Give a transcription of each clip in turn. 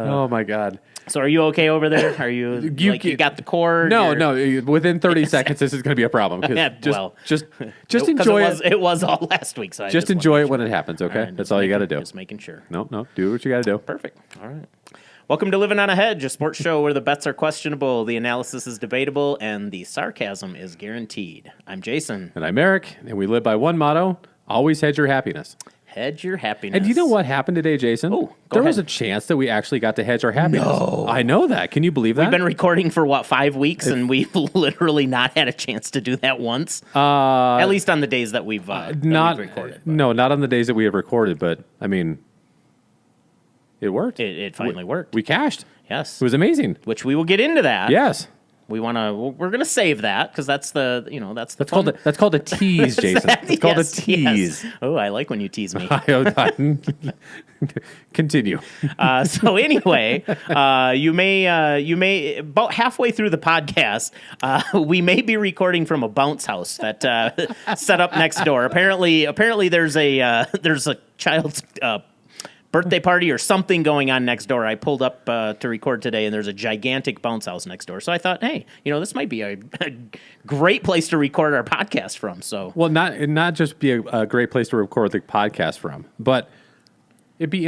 Oh my God. So are you okay over there? Are you you got the cord? No. Within 30 seconds, this is going to be a problem. Just enjoy it. It was all last week. So just enjoy it when it happens. Okay, that's all you got to do. Just making sure. No. Do what you got to do. Perfect. All right. Welcome to Living on a Hedge, a sports show where the bets are questionable, the analysis is debatable, and the sarcasm is guaranteed. I'm Jason. And I'm Eric, and we live by one motto: always hedge your happiness. Hedge your happiness. And do you know what happened today, Jason? Oh, there was a chance that we actually got to hedge our happiness. No. I know that. Can you believe that? We've been recording for, 5 weeks, and we've literally not had a chance to do that once. At least on the days that we've recorded. No, not on the days that we have recorded, but, I mean, it worked. It finally worked. We cashed. Yes. It was amazing. Which we will get into that. Yes. We're gonna save that because that's that's called a tease, Jason. It's called a tease. Yes. Oh, I like when you tease me. Continue. So anyway, you may about halfway through the podcast, we may be recording from a bounce house that set up next door. Apparently there's a child's birthday party or something going on next door. I pulled up to record today, and there's a gigantic bounce house next door. So I thought, hey, this might be a great place to record our podcast from. So, well, not just be a great place to record the podcast from, but it'd be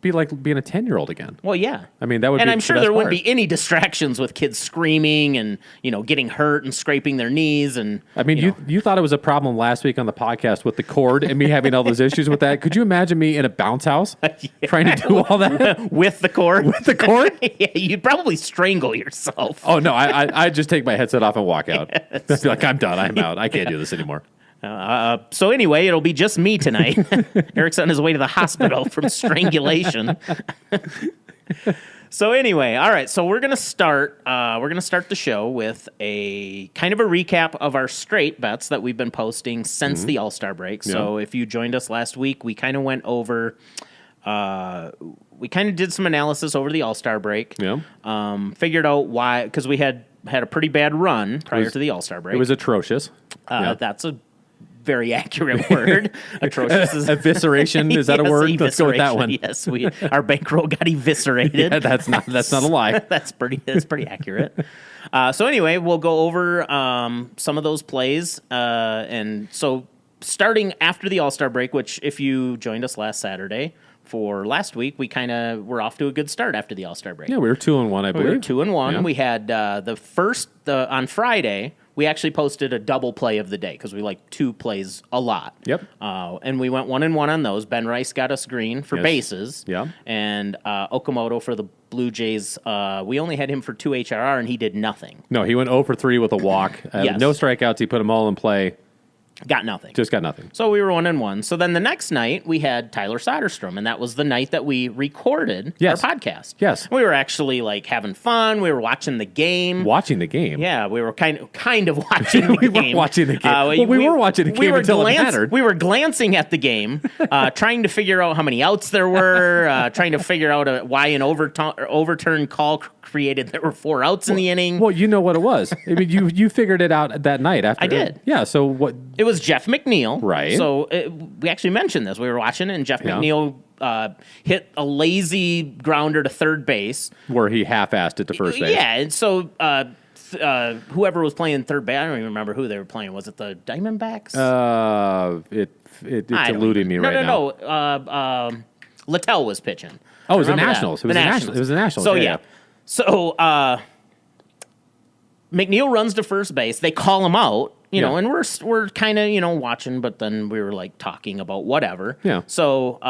be like being a 10-year-old again. Well, yeah. I mean, that would be And I'm sure there wouldn't part. be any distractions with kids screaming and, getting hurt and scraping their knees. And I mean, you thought it was a problem last week on the podcast with the cord and me having all those issues with that. Could you imagine me in a bounce house trying to do all that? With the cord? With the cord? Yeah, you'd probably strangle yourself. Oh, no. I'd just take my headset off and walk out. I'd be like, I'm done. I'm out. I can't do this anymore. So anyway, it'll be just me tonight. Eric's on his way to the hospital from strangulation. So anyway, all right. So we're gonna start. The show with a kind of a recap of our straight bets that we've been posting since the All-Star break. Yeah. So if you joined us last week, we kind of went over. We kind of did some analysis over the All-Star break. Yeah. Figured out why, because we had a pretty bad run prior to the All-Star break. It was atrocious. That's a very accurate word. Atrocious is evisceration. Is that a word? Let's go with that one. Yes, our bankroll got eviscerated. Yeah, that's not a lie. That's pretty accurate. So anyway, we'll go over some of those plays, and so starting after the All-Star break, which if you joined us last Saturday for last week, we kind of were off to a good start after the All-Star break. Yeah, we were 2-1, I believe. We were 2-1. Yeah. We had on Friday. We actually posted a double play of the day because we like two plays a lot. Yep. And we went 1-1 on those. Ben Rice got us green for bases. Yeah. And Okamoto for the Blue Jays. We only had him for 2 HRR, and he did nothing. No, he went 0 for 3 with a walk. Yes. No strikeouts. He put them all in play. Got nothing. Just got nothing. So we were 1-1. So then the next night we had Tyler Soderstrom, and that was the night that we recorded our podcast. Yes. We were actually like having fun. We were watching the game. Watching the game. Yeah, we were kind of watching the game. We were watching the game. We were watching the game until it mattered. We were glancing at the game, trying to figure out how many outs there were, trying to figure out why an overturn call created there were 4 outs in the inning. Well, you know what it was. I mean, you figured it out that night after. I did. Yeah. So what? It was Jeff McNeil. Right. So we actually mentioned this. We were watching, and Jeff McNeil hit a lazy grounder to third base. Where he half-assed it to first base. Yeah, and so whoever was playing third base, I don't even remember who they were playing. Was it the Diamondbacks? It's eluding me right now. No. Littell was pitching. Oh, it was the Nationals. It was the Nationals. So, yeah. So, McNeil runs to first base. They call him out. And we're kind of, watching, but then we were like talking about whatever. Yeah. So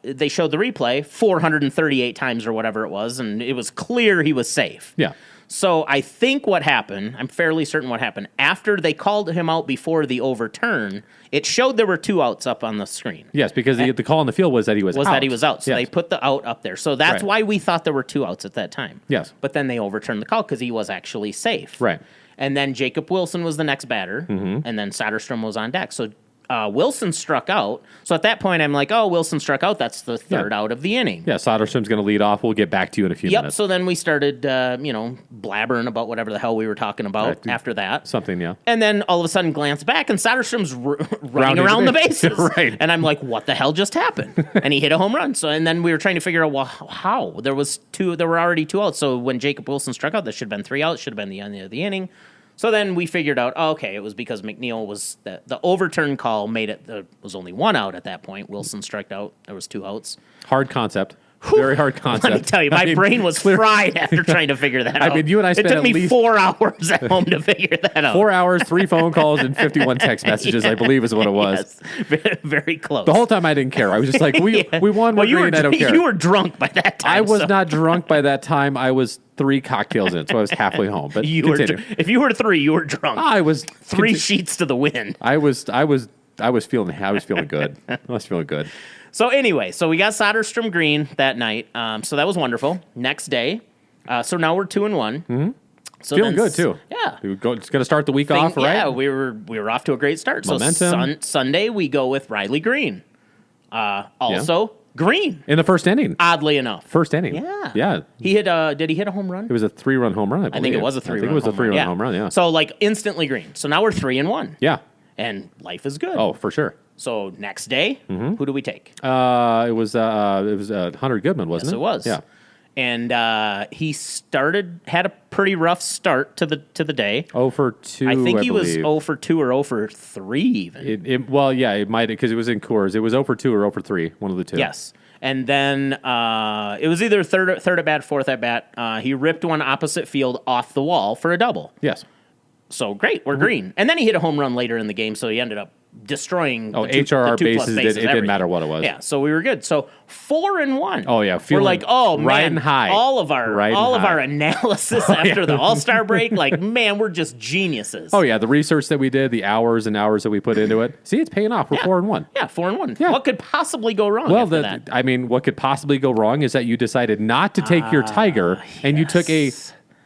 they showed the replay 438 times or whatever it was, and it was clear he was safe. Yeah. So I think what happened, I'm fairly certain what happened, after they called him out before the overturn, it showed there were 2 outs up on the screen. Yes, because the call on the field was that he was out. That he was out. So yes. they put the out up there. So that's why we thought there were 2 outs at that time. Yes. But then they overturned the call because he was actually safe. Right. And then Jacob Wilson was the next batter, and then Soderstrom was on deck. So Wilson struck out. So at that point, I'm like, oh, Wilson struck out. That's the third out of the inning. Yeah, Soderstrom's going to lead off. We'll get back to you in a few minutes. So then we started, blabbering about whatever the hell we were talking about after that. Something, yeah. And then all of a sudden glance back, and Soderstrom's running around the bases. Right. And I'm like, what the hell just happened? And he hit a home run. So, and then we were trying to figure out, well, how? There were already 2 outs. So when Jacob Wilson struck out, there should have been 3 outs. Should have been the end of the inning. So then we figured out, okay, it was because McNeil was the overturn call made it. There was only 1 out at that point. Wilson struck out. There was 2 outs. Hard concept. Very hard concept. Let me tell you, my brain was fried after trying to figure that out. I mean, you and I spent It took me 4 hours at home to figure that out. 4 hours, 3 phone calls, and 51 text messages, I believe is what it was. Yes, very close. The whole time I didn't care. I was just like, we won, we're green, I don't care. You were drunk by that time. I was not drunk by that time. I was 3 cocktails in, so I was halfway home. But if you were 3, you were drunk. I was 3 sheets to the wind. I was feeling good. I was feeling good. So anyway, we got Soderstrom green that night. So that was wonderful. Next day, so now we're 2-1. Mm-hmm. So feeling good too. Yeah, It's going to start the week off, right? Yeah, we were off to a great start. Momentum. So Sunday we go with Riley Green. Green in the first inning. Oddly enough, first inning. Yeah. He hit. Did he hit a home run? It was a 3-run home run. I think it was a 3-run. I think it was a 3-run home run. Yeah. So like instantly green. So now we're 3-1. Yeah. And life is good. Oh, for sure. So next day, who do we take? It was Hunter Goodman, wasn't it? Yes, it was. Yeah. And he had a pretty rough start to the day. 0 for 2. I think he believe. was 0 for 2 or 0 for 3 even. It might because it was in Coors. It was 0 for 2 or 0 for 3, one of the two. Yes. And then it was either third at bat, fourth at bat. He ripped one opposite field off the wall for a double. Yes. So great, we're green. And then he hit a home run later in the game, so he ended up destroying HRR the 2 plus bases. It didn't matter what it was. Yeah, so we were good. So 4-1. Oh yeah, we're like, oh man, riding high. all of our analysis after the All-Star break, like man, we're just geniuses. Oh yeah, the research that we did, the hours and hours that we put into it. See, it's paying off. We're 4-1. Yeah, 4-1. Yeah. What could possibly go wrong? Well, after that? I mean, what could possibly go wrong is that you decided not to take your Tiger and you took a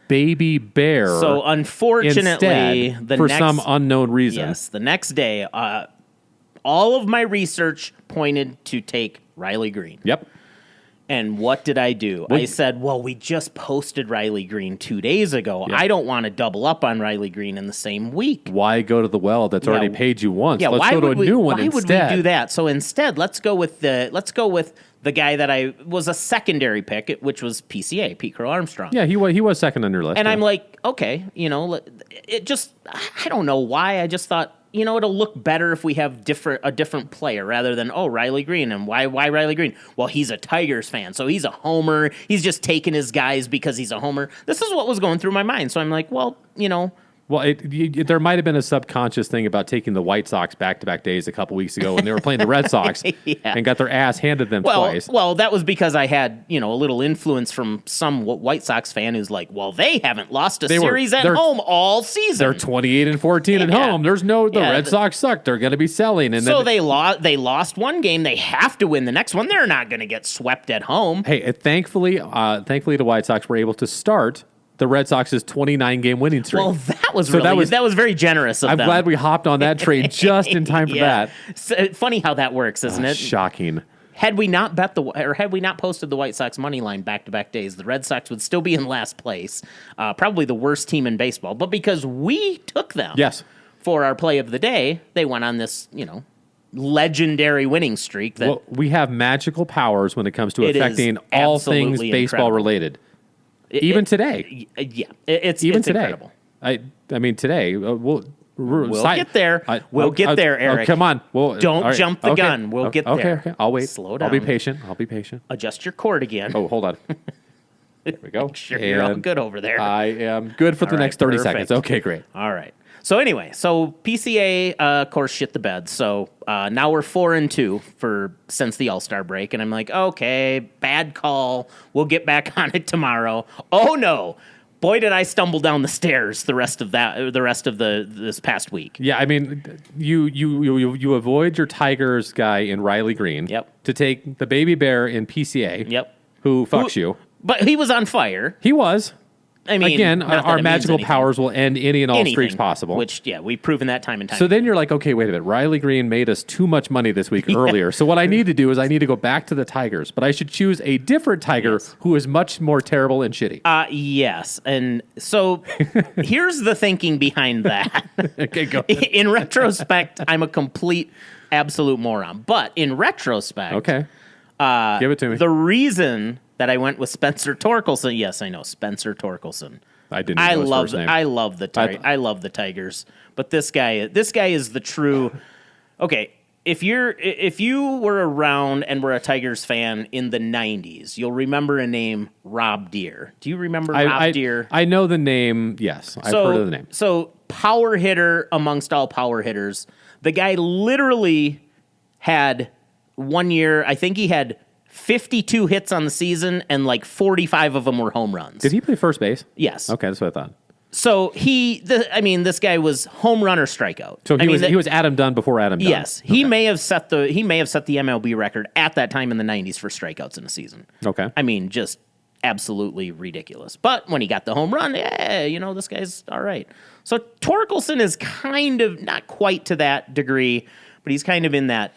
baby bear. So unfortunately, for some unknown reason. Yes, the next day, all of my research pointed to take Riley Green. Yep. And what did I do? I said, well, we just posted Riley Green 2 days ago. Yep. I don't want to double up on Riley Green in the same week. Why go to the well that's already paid you once? Yeah, let's go to a new one instead. Why would we do that? So instead, let's go with the guy that I was a secondary pick, which was PCA, Pete Crow Armstrong. Yeah, he was second on your list. And I'm like, okay, it just, I don't know why. I just thought, it'll look better if we have a different player rather than, Riley Green. And why Riley Green? Well, he's a Tigers fan, so he's a homer. He's just taking his guys because he's a homer. This is what was going through my mind. So I'm like, well, Well, there might have been a subconscious thing about taking the White Sox back-to-back days a couple weeks ago when they were playing the Red Sox and got their ass handed them twice. Well, that was because I had, a little influence from some White Sox fan who's like, well, they haven't lost a series at home all season. They're 28-14 at home. There's the Red Sox suck. They're going to be selling. And so they lost one game. They have to win the next one. They're not going to get swept at home. Hey, thankfully, the White Sox were able to start the Red Sox's 29-game winning streak. Well, that was very generous of them. I'm glad we hopped on that trade just in time for that. So, funny how that works, isn't it? Shocking. Had we not posted the White Sox money line back-to-back days, the Red Sox would still be in last place, probably the worst team in baseball. But because we took them for our play of the day, they went on this, legendary winning streak. We have magical powers when it comes to affecting all things baseball related. Even today. It's incredible. I mean, today, we'll get there. We'll get there, Eric. Come on. Don't jump the gun. We'll get there. Okay. I'll wait. Slow down. I'll be patient. Adjust your cord again. Oh, hold on. There we go. Sure, you're all good over there. I am good for the next 30 seconds. Okay, great. All right. So anyway, PCA, of course, shit the bed. So now we're 4-2 since the All-Star break, and I'm like, okay, bad call. We'll get back on it tomorrow. Oh no, boy, did I stumble down the stairs the rest of this past week. Yeah, I mean, you avoid your Tigers guy in Riley Green. Yep. To take the baby bear in PCA. Yep. Who fucks you? But he was on fire. He was. I mean, again, not that our it means magical anything. powers will end any and all streaks Anything, possible. Which, we've proven that time and time. So then you're like, okay, wait a minute. Riley Green made us too much money this week earlier. So what I need to do is I need to go back to the Tigers, but I should choose a different Tiger who is much more terrible and shitty. Yes. And so here's the thinking behind that. Okay, go ahead. In retrospect, I'm a complete, absolute moron. But in retrospect, Okay. Give it to me. the reason that I went with Spencer Torkelson, yes, I know, Spencer Torkelson. I didn't know his first name. I love the Tigers, but this guy is the true. Okay, if you were around and were a Tigers fan in the 90s, you'll remember a name, Rob Deere. Do you remember Rob Deere? I know the name. Yes, I've heard of the name. So power hitter amongst all power hitters. The guy literally had 1 year. I think he had 52 hits on the season, and like 45 of them were home runs. Did he play first base? Yes. Okay, that's what I thought. So this guy was home run or strikeout. So he was Adam Dunn before Adam Dunn. Yes, he may have set the MLB record at that time in the 90s for strikeouts in a season. Okay. I mean, just absolutely ridiculous. But when he got the home run, this guy's all right. So Torkelson is kind of not quite to that degree, but he's kind of in that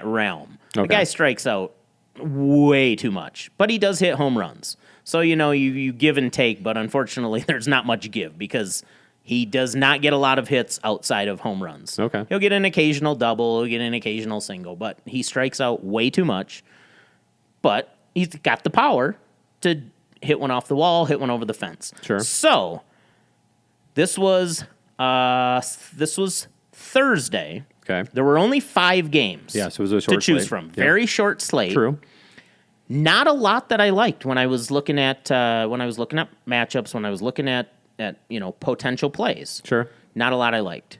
realm. Okay. The guy strikes out way too much, but he does hit home runs. So, you give and take, but unfortunately there's not much give because he does not get a lot of hits outside of home runs. Okay. He'll get an occasional double, he'll get an occasional single, but he strikes out way too much. But he's got the power to hit one off the wall, hit one over the fence. Sure. So, this was Thursday. Okay. There were only 5 games. Yeah, so it was a short to choose slate. from. Yep. Very short slate. True. Not a lot that I liked when I was looking at matchups, when I was looking at potential plays. Sure. Not a lot I liked.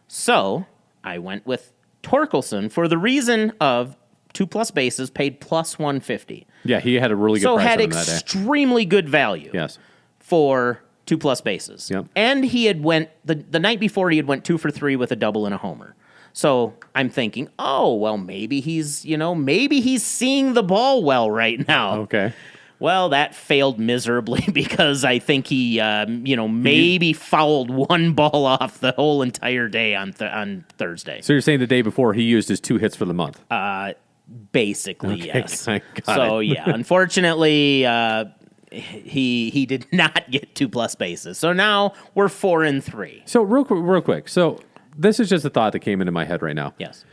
So I went with Torkelson for the reason of 2+ bases paid plus 150. Yeah, he had a really good So price had on him that day. extremely good value. Yes. For 2+ bases. Yep. And he had went the night before he had went 2 for 3 with a double and a homer. So I'm thinking, oh, well, maybe he's seeing the ball well right now. Okay. Well, that failed miserably because I think he, maybe fouled one ball off the whole entire day on Thursday. So you're saying the day before he used his 2 hits for the month? Basically, Okay, yes. got So it. yeah, unfortunately, he did not get 2+ bases. So now we're 4-3. So real quick. So this is just a thought that came into my head right now. Yes.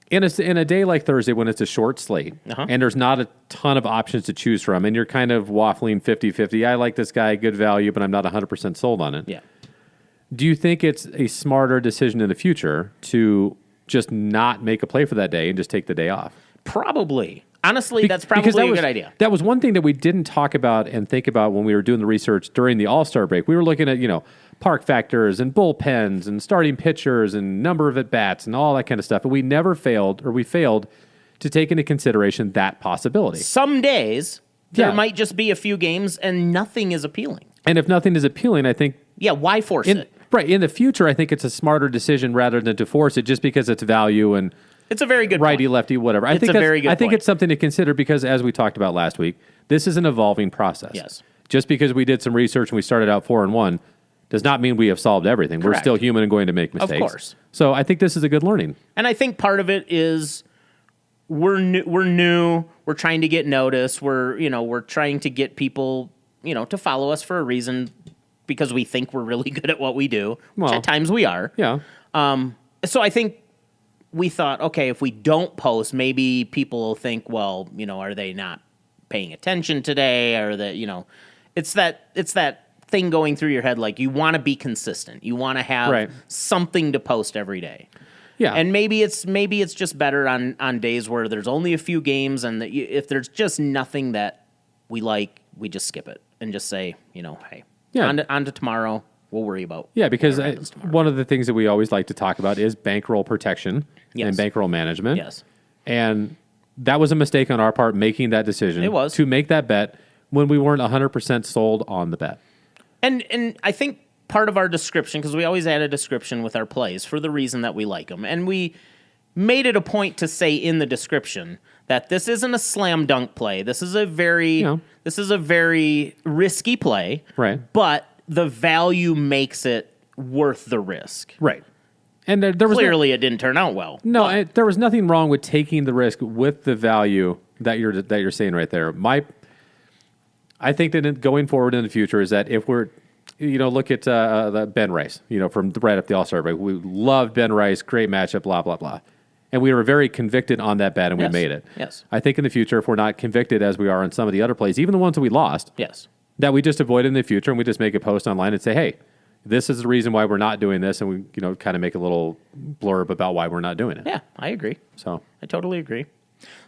In a day like Thursday when it's a short slate and there's not a ton of options to choose from and you're kind of waffling 50-50, I like this guy, good value, but I'm not 100% sold on it. Yeah. Do you think it's a smarter decision in the future to just not make a play for that day and just take the day off? Probably. Honestly, that's probably a good idea. That was one thing that we didn't talk about and think about when we were doing the research during the All-Star break. We were looking at, park factors and bullpens and starting pitchers and number of at-bats and all that kind of stuff. And we failed to take into consideration that possibility. Some days, there might just be a few games and nothing is appealing. And if nothing is appealing, I think... Yeah, why force it? Right. In the future, I think it's a smarter decision rather than to force it just because it's value and... It's a very good righty, point. lefty, whatever. I think it's something to consider because, as we talked about last week, this is an evolving process. Yes. Just because we did some research and we started out 4-1 does not mean we have solved everything. Correct. We're still human and going to make mistakes. Of course. So I think this is a good learning. And I think part of it is we're new. We're trying to get noticed. We're trying to get people, to follow us for a reason because we think we're really good at what we do, which at times we are. Yeah. So I think we thought, okay, if we don't post, maybe people will think, well, are they not paying attention today? Or that, it's that thing going through your head. Like you want to be consistent. You want to have something to post every day. Yeah. And maybe it's just better on days where there's only a few games and that if there's just nothing that we like, we just skip it and just say, hey, on to tomorrow. We'll worry about. Yeah, because one of the things that we always like to talk about is bankroll protection and bankroll management. Yes. And that was a mistake on our part making that decision. It was. To make that bet when we weren't 100% sold on the bet. And I think part of our description, because we always add a description with our plays for the reason that we like them. And we made it a point to say in the description that this isn't a slam dunk play. This is a very risky play. Right. But the value makes it worth the risk. Right. And there was clearly it didn't turn out well. No, there was nothing wrong with taking the risk with the value that you're saying right there. I think that going forward in the future is that if we're, look at the Ben Rice, from right up the All-Star break. We loved Ben Rice, great matchup, blah, blah, blah. And we were very convicted on that bet, and we made it. Yes. I think in the future, if we're not convicted as we are on some of the other plays, even the ones that we lost, that we just avoid in the future, and we just make a post online and say, hey, this is the reason why we're not doing this, and we kind of make a little blurb about why we're not doing it. Yeah, I agree. So I totally agree.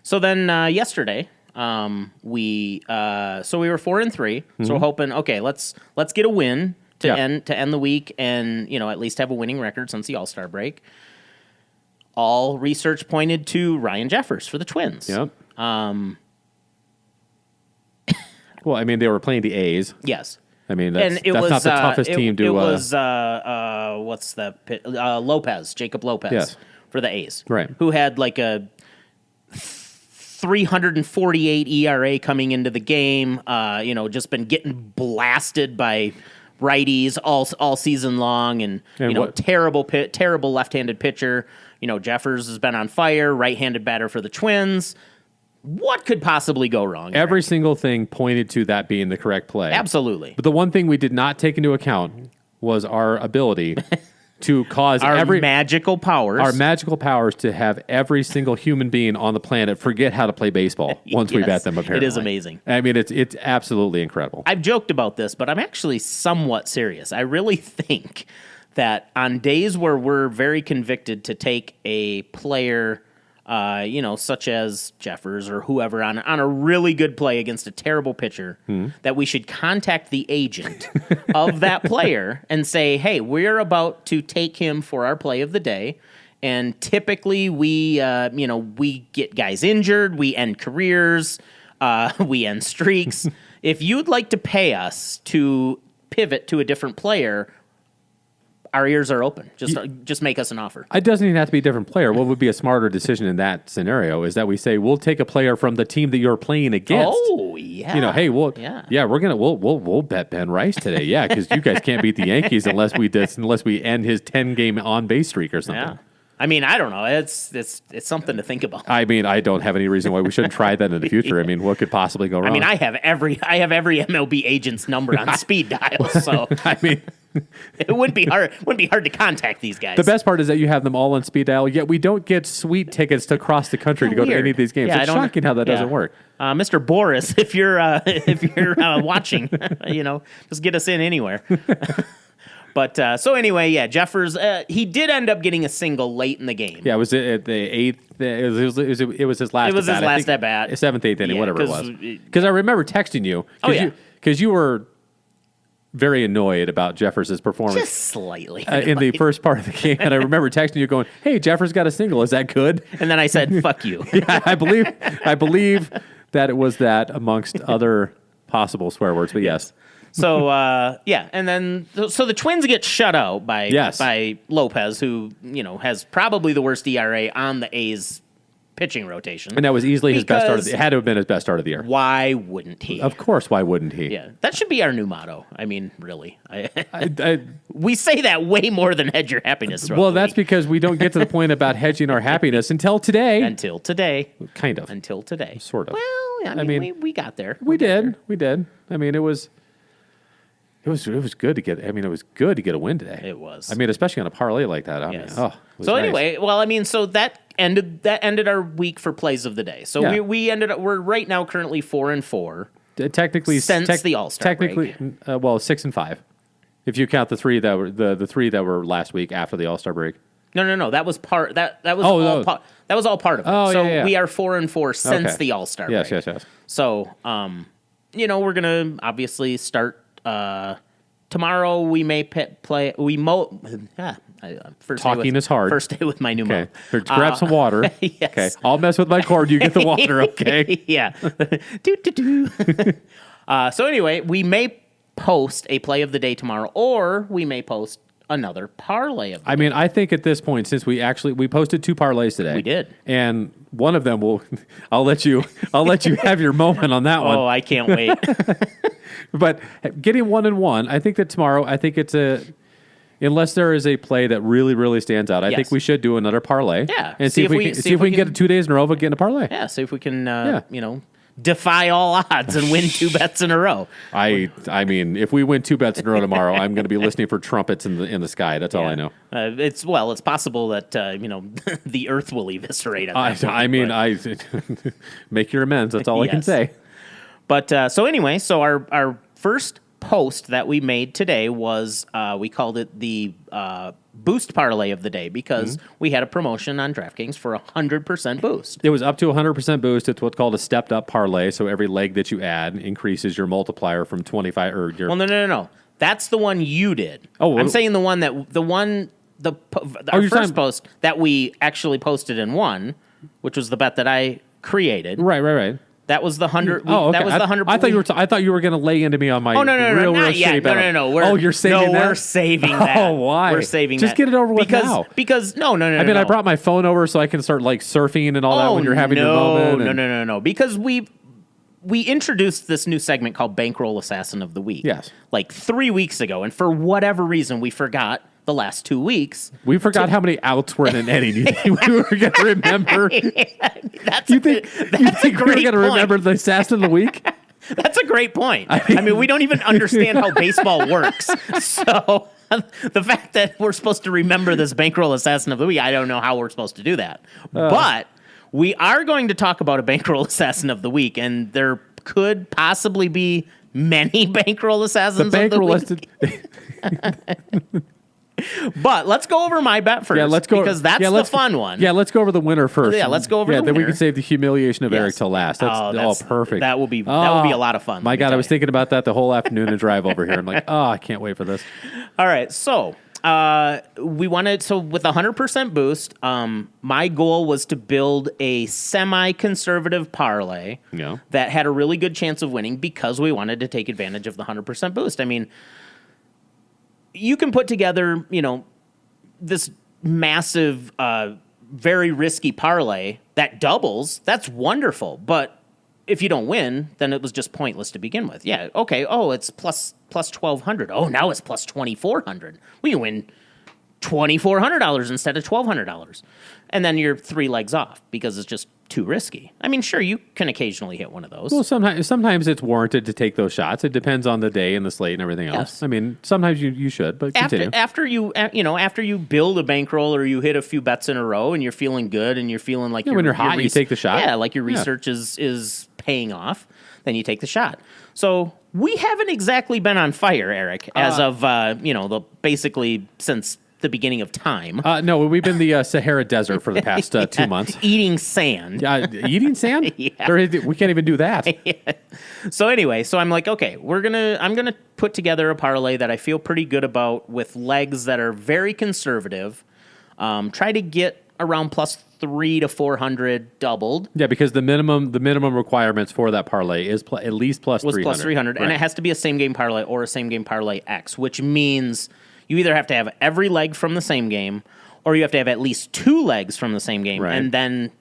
So then yesterday, we were 4-3. So we're hoping, okay, let's get a win to end the week, and at least have a winning record since the All-Star break. All research pointed to Ryan Jeffers for the Twins. Yep. Well, I mean, they were playing the A's. Yes. I mean, that's not the toughest team to... It was, Lopez, Jacob Lopez for the A's. Right. Who had like a 348 ERA coming into the game, just been getting blasted by righties all season long, and terrible left-handed pitcher. Jeffers has been on fire, right-handed batter for the Twins. What could possibly go wrong? Every single thing pointed to that being the correct play. Absolutely. But the one thing we did not take into account was our ability to cause our magical powers to have every single human being on the planet forget how to play baseball once we bet them, apparently. It is amazing. I mean, it's absolutely incredible. I've joked about this, but I'm actually somewhat serious. I really think that on days where we're very convicted to take a player, such as Jeffers or whoever, on a really good play against a terrible pitcher, that we should contact the agent of that player and say, hey, we're about to take him for our play of the day. And typically we get guys injured, we end careers, we end streaks. If you'd like to pay us to pivot to a different player, our ears are open. Just make us an offer. It doesn't even have to be a different player. What would be a smarter decision in that scenario is that we say, we'll take a player from the team that you're playing against. Oh, yeah. Hey, we'll bet Ben Rice today. Yeah, because you guys can't beat the Yankees unless we end his 10-game on-base streak or something. Yeah. I mean, I don't know. It's something to think about. I mean, I don't have any reason why we shouldn't try that in the future. I mean, what could possibly go wrong? I mean, I have every MLB agent's number on speed dial, so I mean, it wouldn't be hard to contact these guys. The best part is that you have them all on speed dial, yet we don't get sweet tickets to cross the country to go to any of these games. Yeah, it's shocking how that doesn't work. Mr. Boris, if you're watching, just get us in anywhere. But so anyway, Jeffers, he did end up getting a single late in the game. Yeah, it was at the eighth. It was his last. It was his last at bat, seventh, eighth inning, whatever it was. Because I remember texting you. Because you were very annoyed about Jeffers' performance, just slightly in the first part of the game, and I remember texting you going, "Hey, Jeffers got a single. Is that good?" And then I said, "Fuck you." Yeah, I believe that it was that amongst other possible swear words, but yes. So, and then so the Twins get shut out by Lopez, who, has probably the worst ERA on the A's pitching rotation. And that was easily his best start of the year. It had to have been his best start of the year. Why wouldn't he? Of course, why wouldn't he? Yeah, that should be our new motto. I mean, really. We say that way more than Hedge Your Happiness. Well, that's because we don't get to the point about hedging our happiness until today. Until today. Kind of. Until today. Sort of. Well, I mean we got there. We did. I mean, it was good to get. I mean, it was good to get a win today. It was. I mean, especially on a parlay like that. I mean, so nice. Anyway, well, I mean, so that ended our week for plays of the day. So we ended up. We're right now currently 4-4. Technically, since the All-Star break. 6-5. If you count the three that were the three that were last week after the All-Star break. No. That was part. That was all. That was all part of it. Oh, so we are 4-4 since the All-Star break. Yes. So, we're gonna obviously start. Tomorrow we may play. Talking is hard. First day with my new mom. Grab some water. Yes. Okay. I'll mess with my cord. You get the water. Okay. Yeah. So anyway, we may post a play of the day tomorrow, or we may post another parlay of the I mean, I think at this point, since we posted 2 parlays today. We did. And one of them I'll let you have your moment on that one. Oh, I can't wait. But getting 1 and 1, I think that tomorrow, unless there is a play that really, really stands out, I think we should do another parlay. Yeah. And see if we can get it 2 days in a row of getting a parlay. Yeah, see if we can, defy all odds and win 2 bets in a row. I mean, if we win 2 bets in a row tomorrow, I'm going to be listening for trumpets in the sky. That's all I know. It's possible that the Earth will eviscerate us. Make your amends. That's all I can say. But so our first post that we made today was we called it the boost parlay of the day because we had a promotion on DraftKings for 100% boost. It was up to 100% boost. It's what's called a stepped up parlay. So every leg that you add increases your multiplier from 25 or your. Well, no. That's the one you did. Oh, I'm saying our first post that we actually posted and won, which was the bet that I created. Right. That was the 100. Okay. That was the 100. I thought you were going to lay into me on my. Oh no, not yet. No. You're saving that. We're saving that. Oh, why? We're saving Just that. get it over with now. Because no. I mean, I brought my phone over so I can start like surfing and all that when you're having your moment. No. Because we introduced this new segment called Bankroll Assassin of the Week. Yes. Like 3 weeks ago, and for whatever reason, we forgot. The last 2 weeks. We forgot how many outs were in an inning. You think we were going to remember? That's you think we were going to remember the Assassin of the Week? That's a great point. I mean, we don't even understand how baseball works. So the fact that we're supposed to remember this Bankroll Assassin of the Week, I don't know how we're supposed to do that. But we are going to talk about a Bankroll Assassin of the Week, and there could possibly be many Bankroll Assassins of the Week. But let's go over my bet first. Yeah, let's go because that's the fun one. Yeah, let's go over the winner first. Yeah, let's go over the winner. Then we can save the humiliation of Eric till last. That's perfect. That will be a lot of fun. My God, I was thinking about that the whole afternoon and drive over here. I'm like, I can't wait for this. All right, so with 100% boost, my goal was to build a semi-conservative parlay that had a really good chance of winning because we wanted to take advantage of the 100% boost. I mean, you can put together, this massive, very risky parlay that doubles. That's wonderful. But if you don't win, then it was just pointless to begin with. Yeah, okay. Oh, it's plus 1,200. Oh, now it's plus 2,400. We win $2,400 instead of $1,200. And then you're 3 legs off because it's just too risky. I mean, sure, you can occasionally hit one of those. Well, sometimes it's warranted to take those shots. It depends on the day and the slate and everything else. Yes. I mean, sometimes you should, but continue. After you build a bankroll or you hit a few bets in a row and you're feeling good and you're feeling like when you're hot, you take the shot. Yeah, like your research is paying off, then you take the shot. So we haven't exactly been on fire, Eric, as of basically since the beginning of time. No, we've been the Sahara Desert for the past 2 months. Eating sand. Eating sand? Yeah. We can't even do that. Yeah. So anyway, I'm like, okay, I'm gonna put together a parlay that I feel pretty good about with legs that are very conservative. Try to get around plus 300 to 400 doubled. Yeah, because the minimum requirements for that parlay is at least plus 300. Plus 300, right. And it has to be a same game parlay or a same game parlay X, which means you either have to have every leg from the same game, or you have to have at least 2 legs from the same game, and then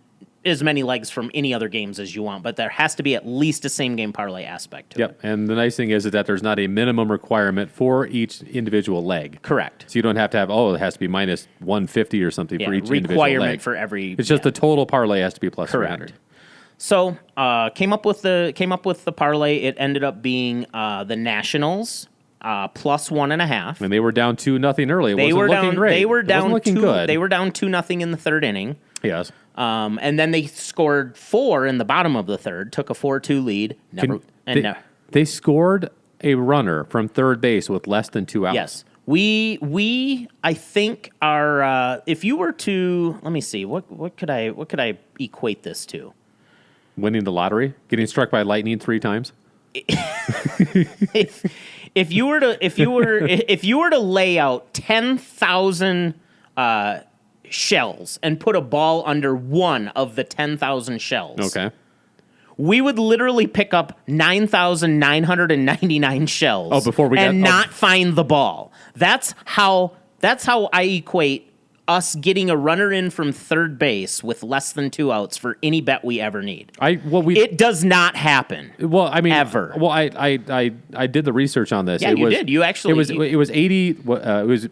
as many legs from any other games as you want. But there has to be at least a same game parlay aspect to it. Yep, and the nice thing is that there's not a minimum requirement for each individual leg. Correct. So you don't have to have, it has to be minus 150 or something for each individual leg. Requirement for every. It's just the total parlay has to be plus 300. So came up with the parlay. It ended up being the Nationals. Plus 1.5, and they were down 2-0 early. They were looking great. They were down looking good. They were down 2-0 in the third inning. Yes. And then they scored 4 in the bottom of the third. Took a 4-2 lead. They scored a runner from third base with less than 2 outs. Yes. We I think are if you were to let me see what could I equate this to? Winning the lottery, getting struck by lightning 3 times. If you were to lay out 10,000 shells and put a ball under one of the 10,000 shells, okay, we would literally pick up 9,999 shells. Before we not find the ball. That's how That's how I equate us getting a runner in from third base with less than 2 outs for any bet we ever need. It does not happen. Well, I mean, ever. Well, I did the research on this. Yeah, you did. You actually. It was 80. It was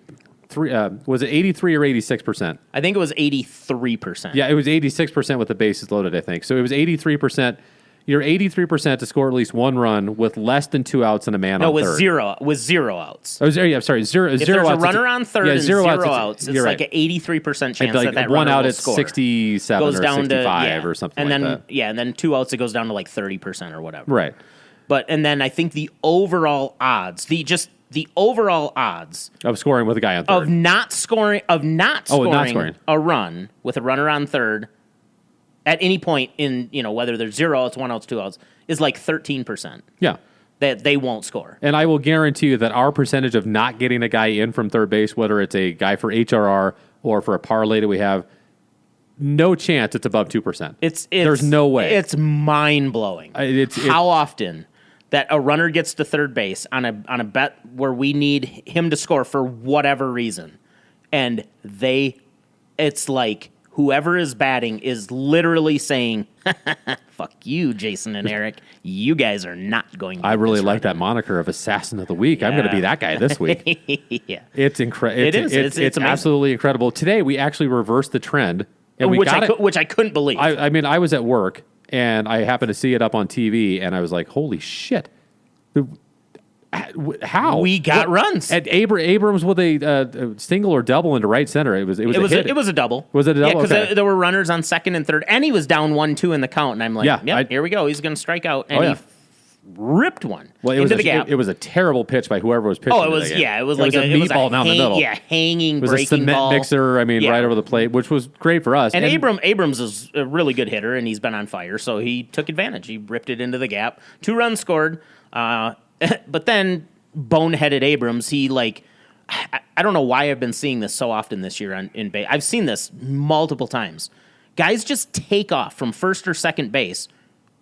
3. Was it 83 or 86%? I think it was 83%. Yeah, it was 86% with the bases loaded. I think so. It was 83%. You're 83% to score at least one run with less than 2 outs and a man on third. No, with 0 outs. Oh, yeah, sorry, zero. If zero there's outs, a runner on third and 0 outs, it's right. like an 83% chance like that one runner out will at score. 67 goes or down 65 to, or something and like then, that. Yeah, and then 2 outs, it goes down to like 30% or whatever. Right. And then I think the overall odds, the overall odds of scoring with a guy on third. of not scoring not scoring a run with a runner on third at any point in, whether there's 0 outs, 1 outs, 2 outs, is like 13%. Yeah. That they won't score. And I will guarantee you that our percentage of not getting a guy in from third base, whether it's a guy for HRR or for a parlay that we have, no chance it's above 2%. There's no way. It's mind-blowing. How often that a runner gets to third base on a bet where we need him to score for whatever reason, and it's like whoever is batting is literally saying, fuck you, Jason and Eric. You guys are not going to I really like that moniker of Assassin of the Week. Yeah. I'm going to be that guy this week. Yeah. It's incredible. It's absolutely incredible. Today, we actually reversed the trend. And which I couldn't believe. I mean, I was at work, and I happened to see it up on TV, and I was like, holy shit. How? We got runs. At Abrams with a single or double into right center. It was a double. Was it a double? Yeah, because okay. there were runners on second and third, and he was down 1-2 in the count, and I'm like, here we go. He's going to strike out, and he ripped one into the gap. It was a terrible pitch by whoever was pitching. Oh, it was it was like a meatball down the middle. Yeah, hanging, it was breaking a cement ball. mixer. Right over the plate, which was great for us. And Abrams is a really good hitter, and he's been on fire, so he took advantage. He ripped it into the gap. 2 runs scored, but then boneheaded Abrams. He I don't know why I've been seeing this so often this year in base. I've seen this multiple times. Guys just take off from first or second base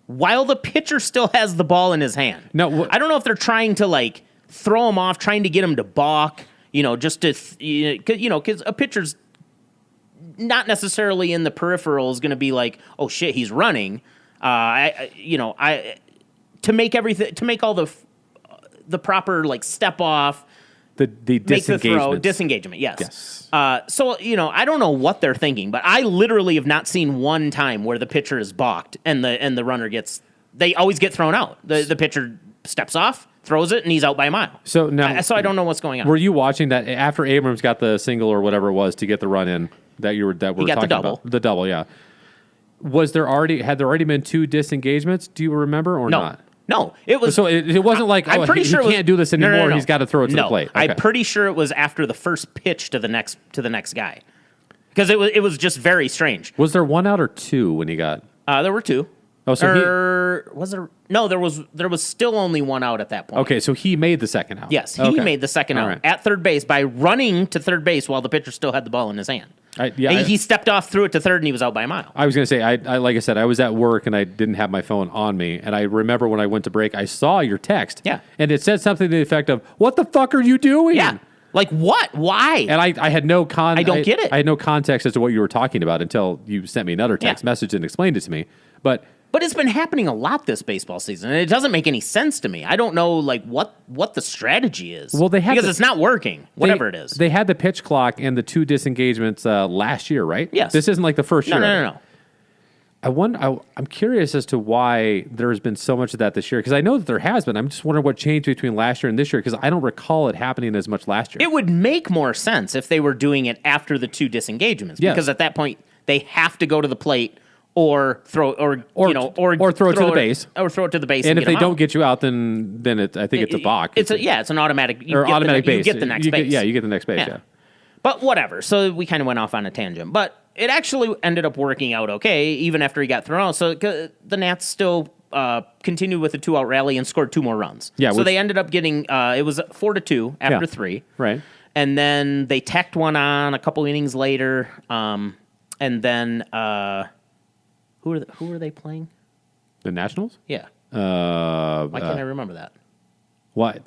while the pitcher still has the ball in his hand. No, I don't know if they're trying to throw him off, trying to get him to balk, just to, because a pitcher's not necessarily in the peripheral is going to be like, oh shit, he's running. To make all the proper step off, the disengagement. Disengagement, yes. So, I don't know what they're thinking, but I literally have not seen one time where the pitcher is balked and the runner they always get thrown out. The pitcher steps off, throws it, and he's out by a mile. So now, I don't know what's going on. Were you watching that after Abrams got the single or whatever it was to get the run in that we were talking about? The double, yeah. Had there already been 2 disengagements? Do you remember or not? No, it was. So it wasn't like, I'm pretty sure he can't do this anymore. No. He's got to throw it to the plate. Okay. I'm pretty sure it was after the first pitch to the next guy, because it was just very strange. Was there 1 out or 2 when he got? There were 2. Oh, so was there? No, there was still only 1 out at that point. Okay, so he made the second out. Yes, he made the second out at third base by running to third base while the pitcher still had the ball in his hand. He stepped off, threw it to third, and he was out by a mile. I was going to say, I like I said, I was at work and I didn't have my phone on me, and I remember when I went to break, I saw your text. Yeah, and it said something to the effect of, "What the fuck are you doing?" Yeah, like what? Why? And I had no I don't get it. I had no context as to what you were talking about until you sent me another text message and explained it to me. But it's been happening a lot this baseball season, and it doesn't make any sense to me. I don't know what the strategy is. Well, because it's not working. Whatever it is, they had the pitch clock and the 2 disengagements last year, right? Yes. This isn't like the first year. No. I'm curious as to why there has been so much of that this year, because I know that there has been. I'm just wondering what changed between last year and this year, because I don't recall it happening as much last year. It would make more sense if they were doing it after the 2 disengagements, because at that point they have to go to the plate. Or throw it to the base, or throw it to the base. And if they don't get you out, then I think it's a balk. It's an automatic base. You get the next base. You get the next base. Yeah. But whatever. So we kind of went off on a tangent, but it actually ended up working out okay, even after he got thrown out. So the Nats still continued with a 2-out rally and scored 2 more runs. Yeah. So they ended up getting it was 4-2 after 3. Right. And then they tacked one on a couple innings later, and then. Who are they playing? The Nationals? Yeah. Why can't I remember that? What?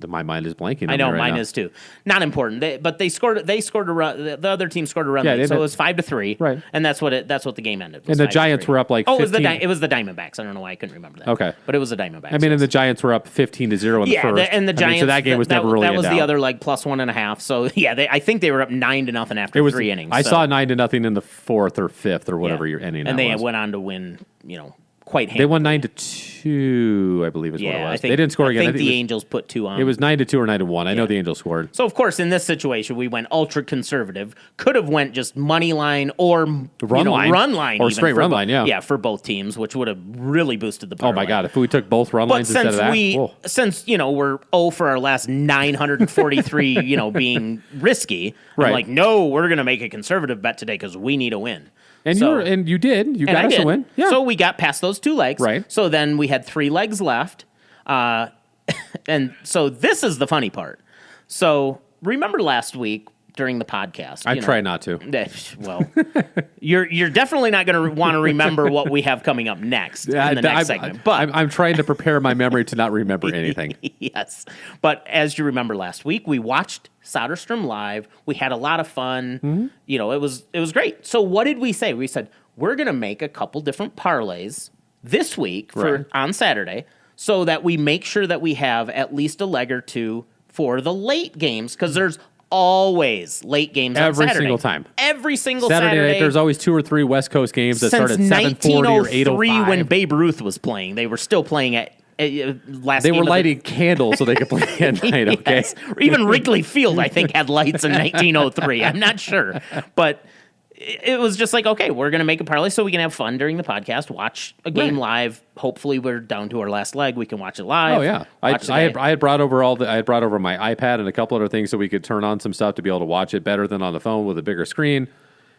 My mind is blanking. I know, right mine now. is too. Not important. They scored a run. The other team scored a run, late, so it was 5-3. Right. And that's what the game ended. And the Giants were up like 15. It was the Diamondbacks. I don't know why I couldn't remember that. Okay. But it was the Diamondbacks. I mean, and the Giants were up 15-0 in the first. And the Giants. so that game was never really that was in the doubt. other like plus 1.5. So yeah, I think they were up 9-0 after 3 innings. I saw 9-0 in the fourth or fifth or whatever your inning. And that they was. went on to win. Quite handily. They won 9-2, I believe is what it was. They didn't score again. I think the Angels put 2 on. It was 9-2 or 9-1. I know the Angels scored. So of course, in this situation, we went ultra conservative. Could have went just money line or run line, or even straight run line. Yeah, for both teams, which would have really boosted the parlay. Oh my God! If we took both run lines instead of that, since we're 0 for our last 943, being risky, right? I'm like, no, we're going to make a conservative bet today because we need a win. And you did. You got us a win. Yeah. So we got past those 2 legs. Right. So then we had 3 legs left. And so this is the funny part. So remember last week during the podcast? I try not to. Well, you're definitely not going to want to remember what we have coming up next in the next segment. But I'm trying to prepare my memory to not remember anything. Yes. But as you remember last week, we watched Soderstrom live. We had a lot of fun. Mm-hmm. It was great. So what did we say? We said we're going to make a couple different parlays this week on Saturday so that we make sure that we have at least a leg or 2 for the late games because there's always late games on Saturday. Every single time. Every single Saturday Saturday. Night, there's always 2 or 3 West Coast games that start at 7:40 or 8:05. When Babe Ruth was playing, they were still playing at last. They were lighting candles so they could play at night. Okay, yes. Even Wrigley Field, I think, had lights in 1903. I'm not sure, but it was just like, okay, we're going to make a parlay so we can have fun during the podcast, watch a game live. Hopefully, we're down to our last leg. We can watch it live. Oh yeah, I had brought over my iPad and a couple other things so we could turn on some stuff to be able to watch it better than on the phone with a bigger screen